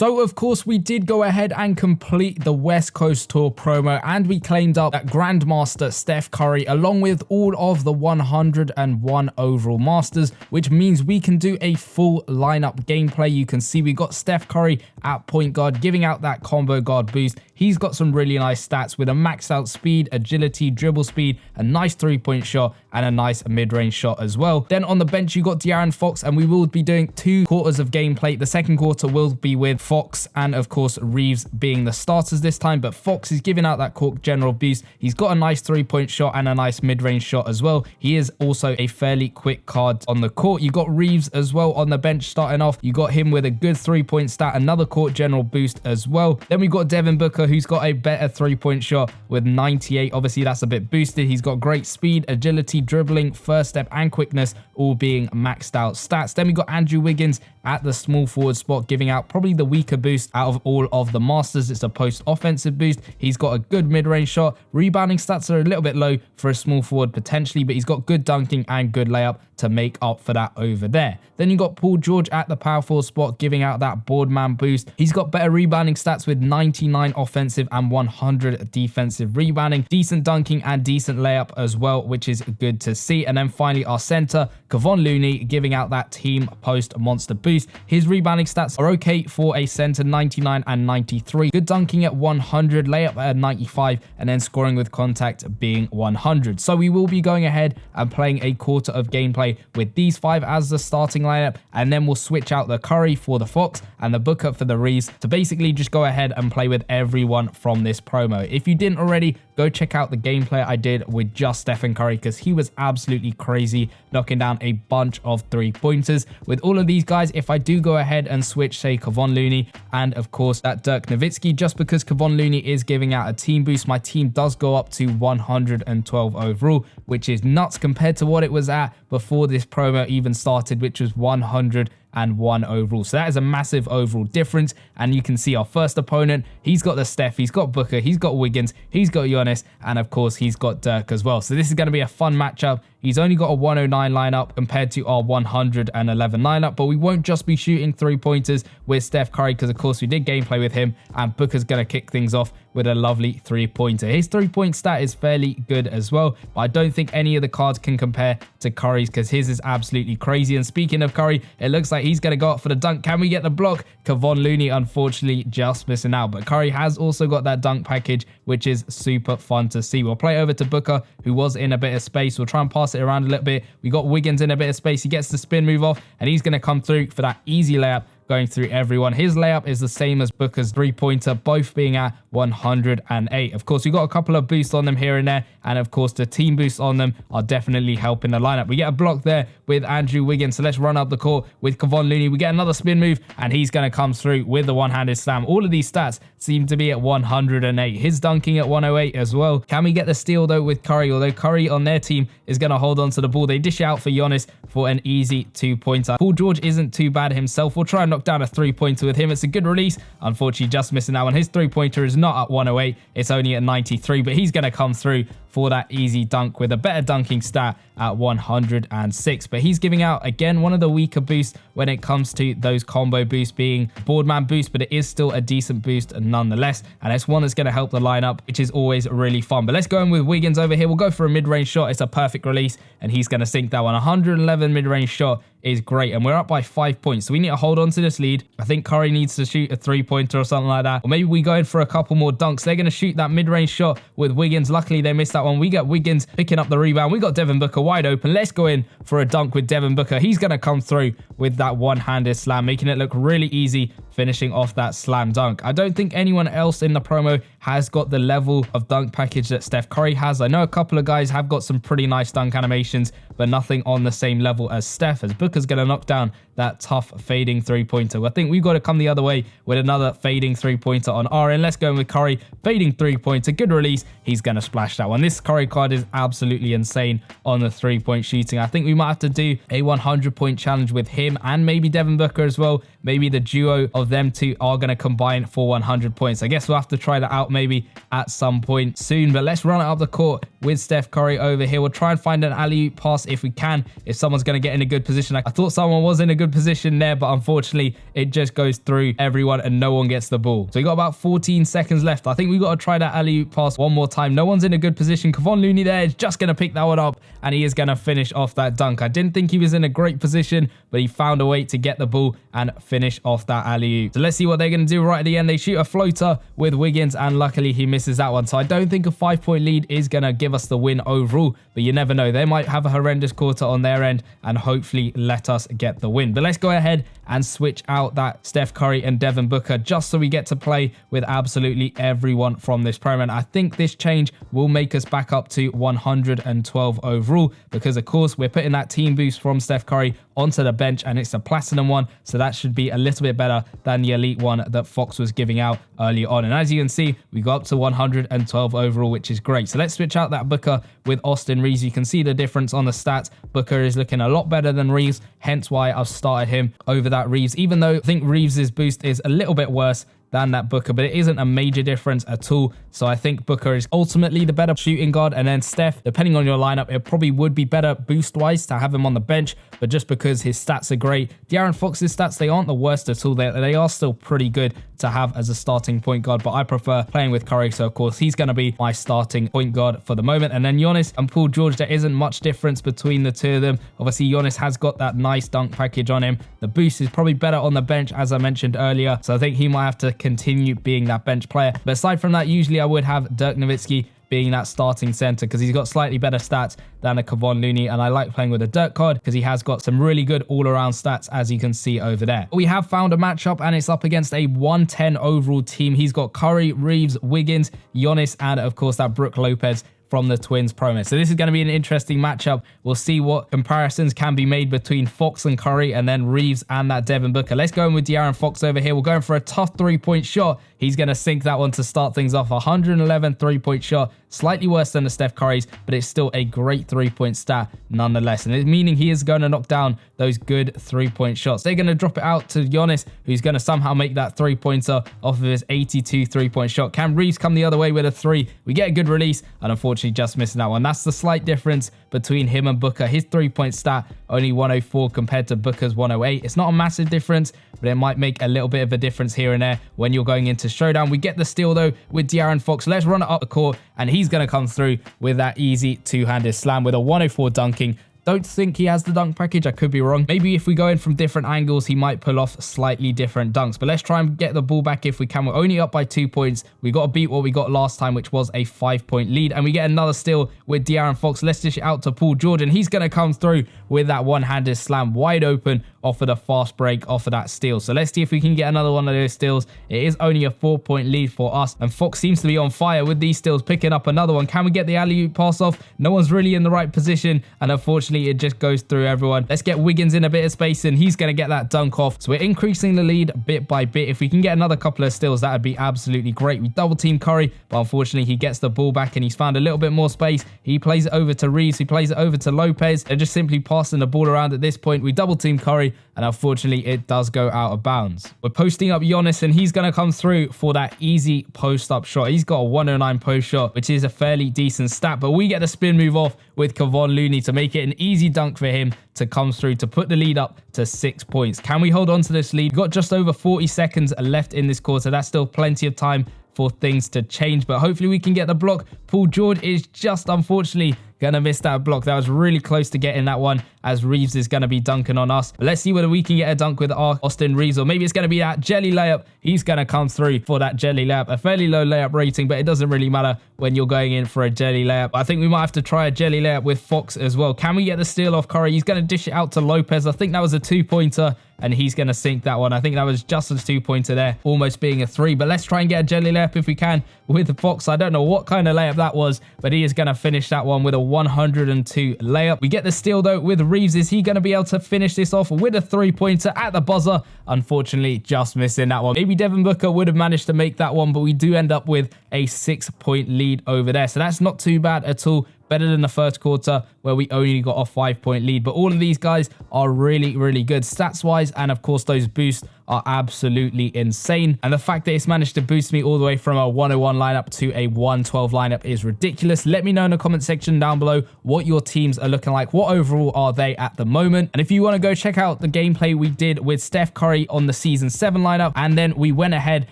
So of course we did go ahead and complete the West Coast Tour promo, and we claimed up that Grandmaster Steph Curry along with all of the 101 overall masters, which means we can do a full lineup gameplay. You can see we got Steph Curry at point guard, giving out that combo guard boost. He's got some really nice stats with a maxed out speed, agility, dribble speed, a nice 3-point shot, and a nice mid-range shot as well. Then on the bench, you got De'Aaron Fox, and we will be doing 2 quarters of gameplay. The second quarter will be with Fox and, of course, Reeves being the starters this time, but Fox is giving out that court general boost. He's got a nice 3-point shot and a nice mid-range shot as well. He is also a fairly quick card on the court. You got Reeves as well on the bench starting off. You got him with a good 3-point stat, another court general boost as well. Then we got Devin Booker, who's got a better 3-point shot with 98. Obviously, that's a bit boosted. He's got great speed, agility, dribbling, first step, and quickness, all being maxed out stats. Then we got Andrew Wiggins at the small forward spot, giving out probably the weaker boost out of all of the masters. It's a post offensive boost. He's got a good mid-range shot. Rebounding stats are a little bit low for a small forward potentially, but he's got good dunking and good layup to make up for that over there. Then you got Paul George at the power forward spot, giving out that board man boost. He's got better rebounding stats with 99 offensive and 100 defensive rebounding, decent dunking and decent layup as well, which is good to see. And then finally our center, Kevon Looney, giving out that team post monster boost. His rebounding stats are okay for a center, 99 and 93. Good dunking at 100, layup at 95, and then scoring with contact being 100. So we will be going ahead and playing a quarter of gameplay with these 5 as the starting lineup, and then we'll switch out the Curry for the Fox and the Booker for the Reeves to basically just go ahead and play with everyone from this promo. If you didn't already, go check out the gameplay I did with just Stephen Curry, because he was absolutely crazy, knocking down a bunch of 3-pointers. With all of these guys, if I do go ahead and switch, say, Kevon Looney and, of course, that Dirk Nowitzki, just because Kevon Looney is giving out a team boost, my team does go up to 112 overall, which is nuts compared to what it was at before this promo even started, which was 101 overall. So that is a massive overall difference. And you can see our first opponent, he's got the Steph, he's got Booker, he's got Wiggins, he's got Giannis, and of course he's got Dirk as well. So this is going to be a fun matchup. He's only got a 109 lineup compared to our 111 lineup, but we won't just be shooting 3-pointers with Steph Curry, because of course we did gameplay with him, and Booker's going to kick things off with a lovely 3-pointer. His 3-point stat is fairly good as well, but I don't think any of the cards can compare to Curry's, because his is absolutely crazy. And speaking of Curry, it looks like he's going to go up for the dunk. Can we get the block? Kevon Looney unfortunately just missing out, but Curry has also got that dunk package, which is super fun to see. We'll play over to Booker, who was in a bit of space. We'll try and pass it around a little bit. We got Wiggins in a bit of space. He gets the spin move off, and he's going to come through for that easy layup, going through everyone. His layup is the same as Booker's 3-pointer, both being at 108. Of course, we got a couple of boosts on them here and there, and of course the team boosts on them are definitely helping the lineup. We get a block there with Andrew Wiggins, so let's run up the court with Kevon Looney. We get another spin move, and he's going to come through with the one-handed slam. All of these stats seem to be at 108. His dunking at 108 as well. Can we get the steal though with Curry? Although Curry on their team is going to hold on to the ball. They dish out for Giannis for an easy 2-pointer. Paul George isn't too bad himself. We'll try and knock down a 3-pointer with him. It's a good release. Unfortunately, just missing that one. His 3-pointer is not at 108. It's only at 93, but he's going to come through for that easy dunk with a better dunking stat at 106. But he's giving out, again, one of the weaker boosts when it comes to those combo boosts, being boardman boost, but it is still a decent boost nonetheless. And it's one that's going to help the lineup, which is always really fun. But let's go in with Wiggins over here. We'll go for a mid-range shot. It's a perfect release, and he's going to sink that one. 111 mid-range shot is great, and we're up by 5 points, so we need to hold on to this lead. I think Curry needs to shoot a 3-pointer or something like that, or maybe we go in for a couple more dunks. They're going to shoot that mid-range shot with Wiggins. Luckily they missed that one. We got Wiggins picking up the rebound. We got Devin Booker wide open. Let's go in for a dunk with Devin Booker. He's going to come through with that one-handed slam, making it look really easy, finishing off that slam dunk. I don't think anyone else in the promo has got the level of dunk package that Steph Curry has. I know a couple of guys have got some pretty nice dunk animations, but nothing on the same level as Steph, as Booker's going to knock down that tough fading 3-pointer. I think we've got to come the other way with another fading 3-pointer on our end. Let's go in with Curry. Fading 3-pointer. Good release. He's going to splash that one. This Curry card is absolutely insane on the 3-point shooting. I think we might have to do a 100-point challenge with him and maybe Devin Booker as well. maybe the duo of them two are going to combine for 100 points. I guess we'll have to try that out maybe at some point soon, but let's run it up the court with Steph Curry over here. We'll try and find an alley-oop pass if we can, if someone's going to get in a good position. I thought someone was in a good position there, but unfortunately it just goes through everyone and no one gets the ball. So we got about 14 seconds left. I think we got to try that alley-oop pass one more time. No one's in a good position. Kevon Looney there is just going to pick that one up, and he is going to finish off that dunk. I didn't think he was in a great position, but he found a way to get the ball and finish off that alley-oop. So let's see what they're going to do right at the end. They shoot a floater with Wiggins, and luckily he misses that one. So I don't think a 5-point lead is going to give us the win overall, but you never know. They might have a horrendous quarter on their end and hopefully let us get the win. But let's go ahead and switch out that Steph Curry and Devin Booker just so we get to play with absolutely everyone from this promo. And I think this change will make us back up to 112 overall because, of course, we're putting that team boost from Steph Curry onto the bench, and it's a platinum one, so that should be a little bit better than the elite one that Fox was giving out early on. And as you can see, we got up to 112 overall, which is great. So let's switch out that Booker with Austin Reeves. You can see the difference on the stats. Booker is looking a lot better than Reeves, hence why I've started him over that Reeves, even though I think Reeves's boost is a little bit worse than that Booker, but it isn't a major difference at all. So I think Booker is ultimately the better shooting guard, and then Steph, depending on your lineup, it probably would be better boost-wise to have him on the bench, but just because his stats are great. De'Aaron Fox's stats, they aren't the worst at all. They are still pretty good to have as a starting point guard, but I prefer playing with Curry, so of course he's going to be my starting point guard for the moment. And then Giannis and Paul George, there isn't much difference between the two of them. Obviously Giannis has got that nice dunk package on him. The boost is probably better on the bench, as I mentioned earlier, so I think he might have to continue being that bench player. But aside from that, usually I would have Dirk Nowitzki being that starting center because he's got slightly better stats than a Kevon Looney, and I like playing with a Dirk card because he has got some really good all-around stats, as you can see over there. We have found a matchup, and it's up against a 110 overall team. He's got Curry, Reeves, Wiggins, Giannis, and of course that Brook Lopez from the Twins promo. So this is going to be an interesting matchup. We'll see what comparisons can be made between Fox and Curry, and then Reeves and that Devin Booker. Let's go in with De'Aaron Fox over here. We're going for a tough three-point shot. He's going to sink that one to start things off. 111 three-point shot. Slightly worse than the Steph Curry's, but it's still a great three-point stat nonetheless. And it's meaning he is going to knock down those good three-point shots. They're going to drop it out to Giannis, who's going to somehow make that three-pointer off of his 82 three-point shot. Can Reeves come the other way with a three? We get a good release, and unfortunately just missing that one. That's the slight difference between him and Booker. His three-point stat, only 104 compared to Booker's 108. It's not a massive difference, but it might make a little bit of a difference here and there when you're going into showdown. We get the steal, though, with De'Aaron Fox. Let's run it up the court, and he's going to come through with that easy two-handed slam with a 104 dunking. Don't think he has the dunk package. I could be wrong. Maybe if we go in from different angles, he might pull off slightly different dunks. But let's try and get the ball back if we can. We're only up by 2 points. We got to beat what we got last time, which was a 5-point lead. And we get another steal with De'Aaron Fox. Let's dish it out to Paul George, and he's going to come through with that one-handed slam wide open off of the fast break, off of that steal. So let's see if we can get another one of those steals. It is only a 4-point lead for us, and Fox seems to be on fire with these steals, picking up another one. Can we get the alley-oop pass off? No one's really in the right position, and unfortunately it just goes through everyone. Let's get Wiggins in a bit of space, and he's going to get that dunk off. So we're increasing the lead bit by bit. If we can get another couple of steals, that would be absolutely great. We double team Curry, but unfortunately he gets the ball back, and he's found a little bit more space. He plays it over to Reeves. He plays it over to Lopez. They're just simply passing the ball around at this point. We double team Curry, and unfortunately it does go out of bounds. We're posting up Giannis, and he's going to come through for that easy post-up shot. He's got a 109 post shot, which is a fairly decent stat, but we get the spin move off with Kevon Looney to make it an easy dunk for him to come through to put the lead up to 6 points. Can we hold on to this lead? We've got just over 40 seconds left in this quarter. That's still plenty of time for things to change, but hopefully we can get the block. Paul George is just unfortunately going to miss that block. That was really close to getting that one, as Reeves is going to be dunking on us. But let's see whether we can get a dunk with Austin Reeves, or maybe it's going to be that jelly layup. He's going to come through for that jelly layup. A fairly low layup rating, but it doesn't really matter when you're going in for a jelly layup. I think we might have to try a jelly layup with Fox as well. Can we get the steal off Curry? He's going to dish it out to Lopez. I think that was a 2-pointer, and he's going to sink that one. I think that was just a 2-pointer there, almost being a 3. But let's try and get a jelly layup if we can with Fox. I don't know what kind of layup that was, but he is going to finish that one with a 102 layup. We get the steal, though, with Reeves. Is he going to be able to finish this off with a 3-pointer at the buzzer? Unfortunately, just missing that one. Maybe Devin Booker would have managed to make that one, but we do end up with a 6-point lead over there. So that's not too bad at all. better than the first quarter where we only got a 5-point lead. But all of these guys are really, really good stats-wise, and of course those boosts are absolutely insane. And the fact that it's managed to boost me all the way from a 101 lineup to a 112 lineup is ridiculous. Let me know in the comment section down below what your teams are looking like. What overall are they at the moment? And if you want to go check out the gameplay we did with Steph Curry on the Season 7 lineup, and then we went ahead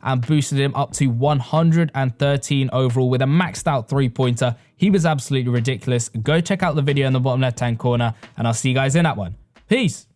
and boosted him up to 113 overall with a maxed out 3-pointer. He was absolutely ridiculous. Go check out the video in the bottom left-hand corner, and I'll see you guys in that one. Peace.